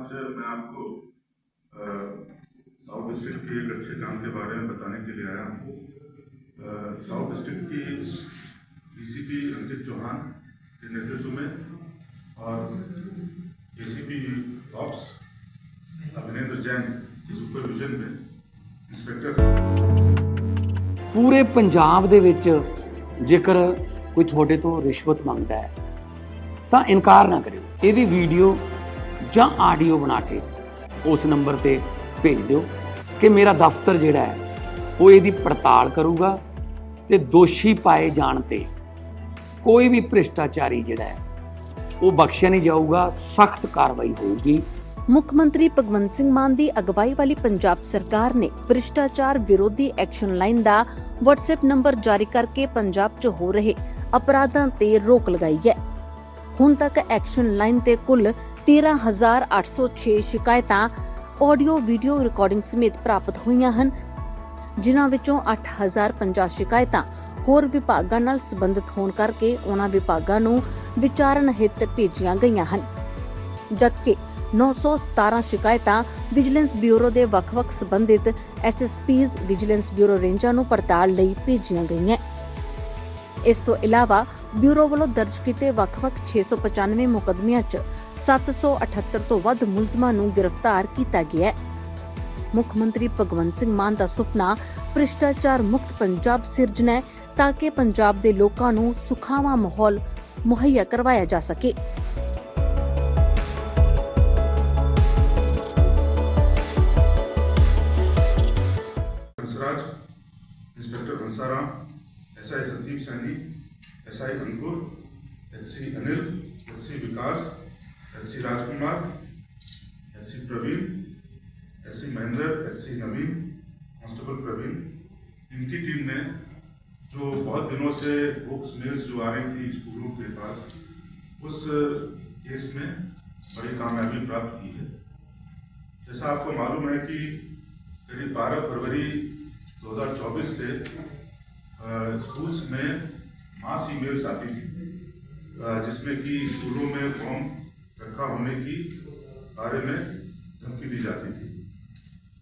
आज मैं आपको साउथ डिस्ट्रिक्ट के एक अच्छे काम के बारे में बताने के लिए आया हूँ। साउथ डिस्ट्रिक्ट की डीसीपी अंकित चौहान के नेतृत्व में और एसीपी ऑप्स अभिनेंद्र जैन के सुपरविजन में इंस्पेक्टर पूरे पंजाब ਦੇ ਵਿੱਚ ਜੇਕਰ ਕੋਈ ਤੁਹਾਡੇ ਤੋਂ ਰਿਸ਼ਵਤ ਮੰਗਦਾ ਹੈ ਤਾਂ ਇਨਕਾਰ ਨਾ ਕਰਿਓ। ਇਹਦੀ ਵੀਡੀਓ ਜਾਂ ਆਡੀਓ ਬਣਾ ਕੇ ਉਸ ਨੰਬਰ ਤੇ ਭੇਜ ਦਿਓ ਕਿ ਮੇਰਾ ਦਫ਼ਤਰ ਜਿਹੜਾ ਹੈ ਉਹ ਇਹਦੀ ਪੜਤਾਲ ਕਰੂਗਾ ਤੇ ਦੋਸ਼ੀ ਪਾਏ ਜਾਣ ਤੇ ਕੋਈ ਵੀ ਭ੍ਰਿਸ਼ਟਾਚਾਰੀ ਜਿਹੜਾ ਹੈ ਉਹ ਬਖਸ਼ਿਆ ਨਹੀਂ ਜਾਊਗਾ, ਸਖਤ ਕਾਰਵਾਈ ਹੋਊਗੀ। ਮੁੱਖ ਮੰਤਰੀ ਭਗਵੰਤ ਸਿੰਘ ਮਾਨ ਦੀ ਅਗਵਾਈ ਵਾਲੀ ਪੰਜਾਬ ਸਰਕਾਰ ਨੇ ਭ੍ਰਿਸ਼ਟਾਚਾਰ ਵਿਰੋਧੀ ਐਕਸ਼ਨ ਲਾਈਨ ਦਾ WhatsApp ਨੰਬਰ ਜਾਰੀ ਕਰਕੇ ਪੰਜਾਬ 'ਚ ਹੋ ਰਹੇ ਅਪਰਾਧਾਂ ਤੇ ਰੋਕ ਲਗਾਈ ਹੈ। ਹੁਣ ਤੱਕ ਐਕਸ਼ਨ ਲਾਈਨ ਤੇ ਕੁੱਲ 13,806 ਸ਼ਿਕਾਇਤਾਂ ਆਡੀਓ ਵੀਡੀਓ ਰਿਕਾਰਡਿੰਗ ਸਮੇਤ ਪ੍ਰਾਪਤ ਹੋਈਆਂ ਹਨ, ਜਿਨ੍ਹਾਂ ਵਿੱਚੋਂ 8,050 ਸ਼ਿਕਾਇਤਾਂ ਹੋਰ ਵਿਭਾਗਾਂ ਨਾਲ ਸੰਬੰਧਿਤ ਹੋਣ ਕਰਕੇ ਉਹਨਾਂ ਵਿਭਾਗਾਂ ਨੂੰ ਵਿਚਾਰਨ ਹਿੱਤ ਭੇਜੀਆਂ ਗਈਆਂ ਹਨ, ਜਦਕਿ 917 ਸ਼ਿਕਾਇਤਾਂ ਵਿਜੀਲੈਂਸ ਬਿਊਰੋ ਦੇ ਵੱਖ-ਵੱਖ ਸੰਬੰਧਿਤ SSPs ਵਿਜੀਲੈਂਸ ਬਿਊਰੋ ਰੇਂਜਾਂ ਨੂੰ ਪੜਤਾਲ ਲਈ ਭੇਜੀਆਂ ਗਈਆਂ। ਇਸ ਤੋਂ ਇਲਾਵਾ ਬਿਊਰੋ ਵੱਲੋਂ ਦਰਜ ਕੀਤੇ ਵੱਖ-ਵੱਖ 695 ਮੁਕੱਦਮਿਆਂ 'ਚ 778 ਤੋਂ ਵੱਧ ਮੁਲਜ਼ਮਾਂ ਨੂੰ ਗ੍ਰਿਫਤਾਰ ਕੀਤਾ ਗਿਆ ਹੈ। ਮੁੱਖ ਮੰਤਰੀ ਭਗਵੰਤ ਸਿੰਘ ਮਾਨ ਦਾ ਸੁਪਨਾ ਭ੍ਰਿਸ਼ਟਾਚਾਰ ਮੁਕਤ ਪੰਜਾਬ ਸਿਰਜਣਾ ਹੈ ਤਾਂ ਕਿ ਪੰਜਾਬ ਦੇ ਲੋਕਾਂ ਨੂੰ ਸੁਖਾਵਾਂ ਮਾਹੌਲ ਮੁਹੱਈਆ ਕਰਵਾਇਆ ਜਾ ਸਕੇ। Inspector Hansaram, SI Sandeep Saini, SI Ankur, SC Anil, SC Vikas, SC Rajkumar, SC Praveen, SC Mahendra, SC Naveen, constable Praveen, इनकी टीम ने जो बहुत दिनों से बुक्स मेल्स जो आ रही थी स्कूलों के पास, उस केस में बड़ी कामयाबी प्राप्त की है। जैसा आपको मालूम है कि करीब 12 फरवरी 2024 से स्कूल्स में मास ईमेल्स आती थी, जिसमें कि स्कूलों में फॉर्म रखा होने की बारे में धमकी दी जाती थी।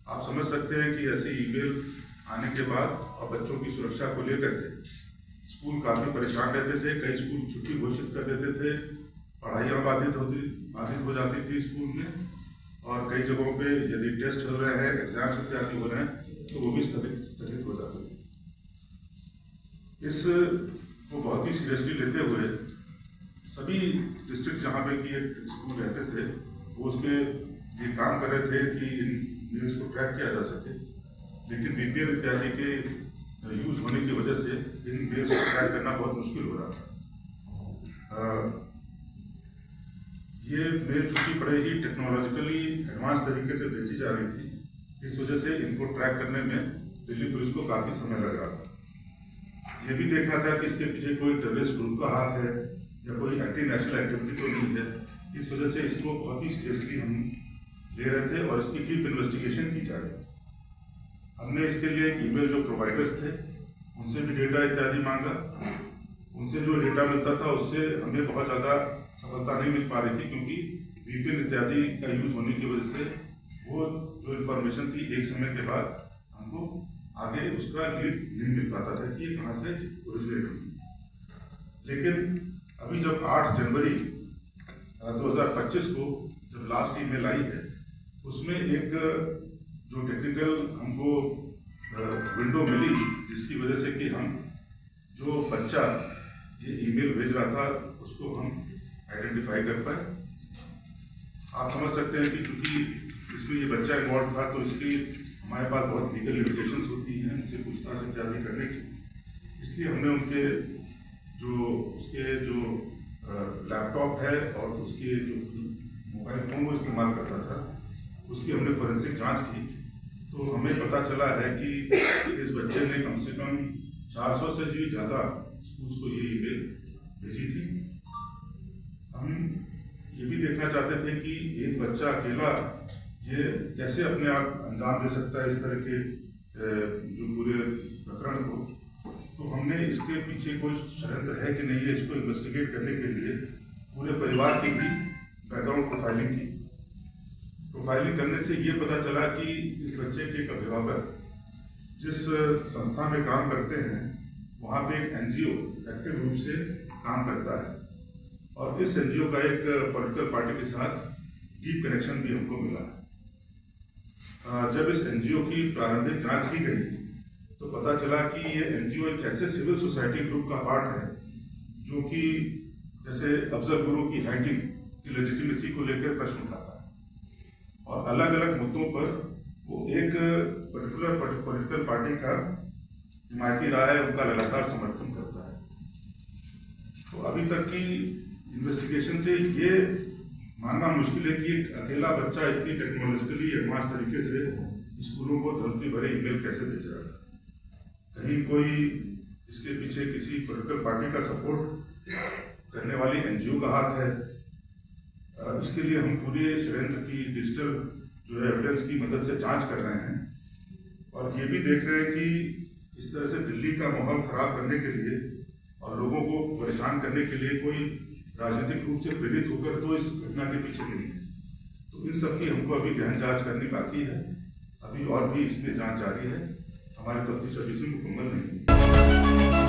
आप समझ सकते हैं कि ऐसी ईमेल आने के बाद और बच्चों की सुरक्षा को लेकर के स्कूल काफ़ी परेशान रहते थे। कई स्कूल छुट्टी घोषित कर देते थे, पढ़ाइयाँ बाधित हो जाती थी स्कूल में, और कई जगहों पे यदि टेस्ट चल रहे हैं, एग्जाम्स इत्यादि हो रहे हैं तो वो भी स्थगित हो जाते हैं। इस को बहुत ही सीरियसली लेते हुए सभी डिस्ट्रिक्ट जहाँ पे कि एक स्कूल रहते थे वो उसमें ये काम कर रहे थे कि इन मेल्स को ट्रैक किया जा सके, लेकिन VPN इत्यादि के यूज होने की वजह से इन मेल्स को ट्रैक करना बहुत मुश्किल हो रहा था। ये मेल चूंकि बड़े ही टेक्नोलॉजिकली एडवांस तरीके से भेजी जा रही थी, इस वजह से इनको ट्रैक करने में दिल्ली पुलिस को काफ़ी समय लग रहा था। ये भी देखना था कि इसके पीछे कोई टेररिस्ट ग्रुप का हाथ है या कोई एंटी नेशनल एक्टिविटी तो नहीं है। इस वजह से इसको बहुत ही सीरियसली हम ले रहे थे और इसकी डीप इन्वेस्टिगेशन की जा रही है। हमने इसके लिए ईमेल जो प्रोवाइडर्स थे उनसे भी डेटा इत्यादि मांगा। उनसे जो डेटा मिलता था उससे हमें बहुत ज़्यादा सफलता नहीं मिल पा रही थी, क्योंकि VPN इत्यादि का यूज होने की वजह से वो जो इन्फॉर्मेशन थी एक समय के बाद हमको आगे उसका लीड नहीं मिल पाता था कि ये कहाँ से ओरिजिनेट हुई। लेकिन अभी जब 8 जनवरी 2025 को जब लास्ट ईमेल आई है, उसमें एक जो टेक्निकल हमको विंडो मिली, जिसकी वजह से कि हम जो बच्चा ये ईमेल भेज रहा था उसको हम आइडेंटिफाई कर पाए। आप समझ सकते हैं कि चूंकि इसमें ये बच्चा इन्वॉल्व था तो इसकी हमारे पास बहुत लीगल लिमिटेशंस होती हैं उनसे पूछताछ इत्यादि करने की। इसलिए हमने उनके उसके जो लैपटॉप है और उसके जो मोबाइल फ़ोन वो इस्तेमाल करता था उसकी हमने फोरेंसिक जांच की, तो हमें पता चला है कि इस बच्चे ने कम से कम 400 से भी ज़्यादा स्कूल्स को ये ईमेल भेजी थी। हम ये भी देखना चाहते थे कि एक बच्चा अकेला ये कैसे अपने आप अंजाम दे सकता है इस तरह के जो पूरे प्रकरण को। तो हमने इसके पीछे कोई षड्यंत्र है कि नहीं है, इसको इन्वेस्टिगेट करने के लिए पूरे परिवार की भी बैकग्राउंड प्रोफाइलिंग की। प्रोफाइलिंग करने से ये पता चला कि इस बच्चे के एक अभिभावक जिस संस्था में काम करते हैं वहाँ पे एक एनजीओ एक्टिव रूप से काम करता है, और इस एनजीओ का एक पॉलिटिकल पार्टी के साथ डीप कनेक्शन भी हमको मिला है। जब इस एनजीओ की प्रारंभिक जांच की गई तो पता चला कि ये एनजीओ एक ऐसे सिविल सोसाइटी ग्रुप का पार्ट है जो कि जैसे अफजल गुरु की हैकिंग की लेजिटिमेसी को लेकर प्रश्न उठाता है, और अलग अलग मुद्दों पर वो एक पर्टिकुलर पॉलिटिकल पार्टी का हिमायती रहा है, उनका लगातार समर्थन करता है। तो अभी तक की इन्वेस्टिगेशन से ये मानना मुश्किल है कि एक अकेला बच्चा इतनी टेक्नोलॉजिकली एडवांस तरीके से स्कूलों को धमकी भरे ईमेल कैसे भेज रहा है। कहीं कोई इसके पीछे किसी पॉलिटिकल पार्टी का सपोर्ट करने वाली एनजीओ का हाथ है। इसके लिए हम पूरे षड्यंत्र की डिजिटल जो है एविडेंस की मदद से जांच कर रहे हैं, और ये भी देख रहे हैं कि इस तरह से दिल्ली का माहौल खराब करने के लिए और लोगों को परेशान करने के लिए कोई राजनीतिक रूप से प्रेरित होकर तो इस घटना के पीछे नहीं है। तो इन सब की हमको अभी गहन जांच करनी बाकी है, अभी और भी इसमें जांच जारी है, हमारी तफ्तीश अभी से मुकम्मल नहीं है।